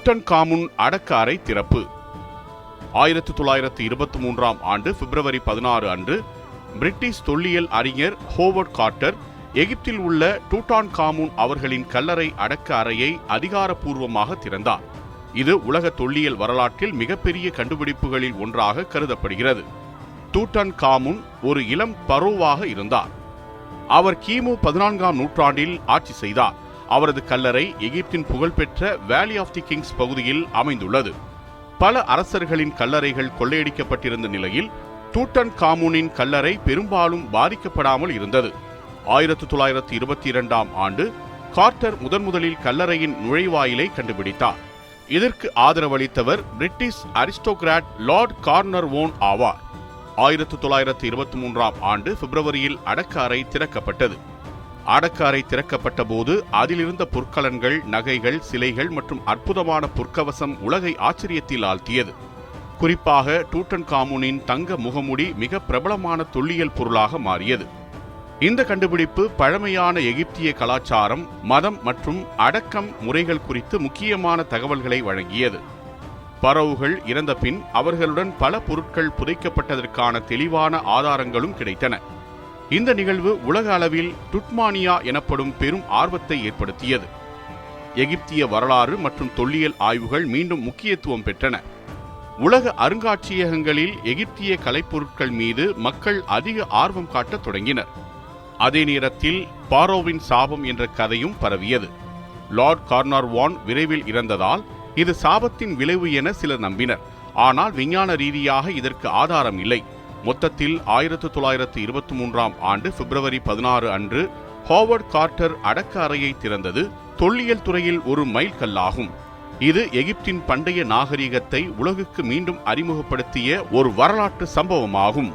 டூட்டன் காமுன் அடக்க அறை திறப்பு. 1923 ஆண்டு பிப்ரவரி 16 அன்று பிரிட்டிஷ் தொல்லியல் அறிஞர் ஹோவர்ட் கார்ட்டர் எகிப்தில் உள்ள டூட்டான் காமுன் அவர்களின் கல்லறை அடக்க அறையை அதிகாரப்பூர்வமாக திறந்தார். இது உலக தொல்லியல் வரலாற்றில் மிகப்பெரிய கண்டுபிடிப்புகளில் ஒன்றாக கருதப்படுகிறது. டூட்டன் காமுன் ஒரு இளம் பரோவாக இருந்தார். அவர் கிமு 14ஆம் நூற்றாண்டில் ஆட்சி செய்தார். அவரது கல்லறை எகிப்தின் புகழ்பெற்ற வேலி ஆஃப் தி கிங்ஸ் பகுதியில் அமைந்துள்ளது. பல அரசர்களின் கல்லறைகள் கொள்ளையடிக்கப்பட்டிருந்த நிலையில் டூட்டன் காமுனின் கல்லறை பெரும்பாலும் பாதிக்கப்படாமல் இருந்தது. 1922ஆம் ஆண்டு கார்ட்டர் முதலில் கல்லறையின் நுழைவாயிலை கண்டுபிடித்தார். இதற்கு ஆதரவளித்தவர் பிரிட்டிஷ் அரிஸ்டோகிராட் லார்ட் கார்னர்வோன் ஆவார். 1923ஆம் ஆண்டு பிப்ரவரியில் அடக்க அறை திறக்கப்பட்டது. அடக்க அறை திறக்கப்பட்ட போது அதிலிருந்த பொற்கலன்கள், நகைகள், சிலைகள் மற்றும் அற்புதமான பொற்கவசம் உலகை ஆச்சரியத்தில் ஆழ்த்தியது. குறிப்பாக டூட்டன் காமுனின் தங்க முகமுடி மிக பிரபலமான தொல்லியல் பொருளாக மாறியது. இந்த கண்டுபிடிப்பு பழமையான எகிப்திய கலாச்சாரம், மதம் மற்றும் அடக்கம் முறைகள் குறித்து முக்கியமான தகவல்களை வழங்கியது. பரோவுகள் இறந்த பின் அவர்களுடன் பல பொருட்கள் புதைக்கப்பட்டதற்கான தெளிவான ஆதாரங்களும் கிடைத்தன. இந்த நிகழ்வு உலக அளவில் டுட்மானியா எனப்படும் பெரும் ஆர்வத்தை ஏற்படுத்தியது. எகிப்திய வரலாறு மற்றும் தொல்லியல் ஆய்வுகள் மீண்டும் முக்கியத்துவம் பெற்றன. உலக அருங்காட்சியகங்களில் எகிப்திய கலைப்பொருட்கள் மீது மக்கள் அதிக ஆர்வம் காட்டத் தொடங்கினர். அதே நேரத்தில் பாரோவின் சாபம் என்ற கதையும் பரவியது. லார்ட் கார்னர்வான் விரைவில் இறந்ததால் இது சாபத்தின் விளைவு என சிலர் நம்பினர். ஆனால் விஞ்ஞான ரீதியாக இதற்கு ஆதாரம் இல்லை. மொத்தத்தில் 1923ஆம் ஆண்டு பிப்ரவரி 16 அன்று ஹோவர்ட் கார்ட்டர் அடக்க அறையை திறந்தது தொல்லியல் துறையில் ஒரு மைல்கல்லாகும். இது எகிப்தின் பண்டைய நாகரிகத்தை உலகுக்கு மீண்டும் அறிமுகப்படுத்திய ஒரு வரலாற்று சம்பவமாகும்.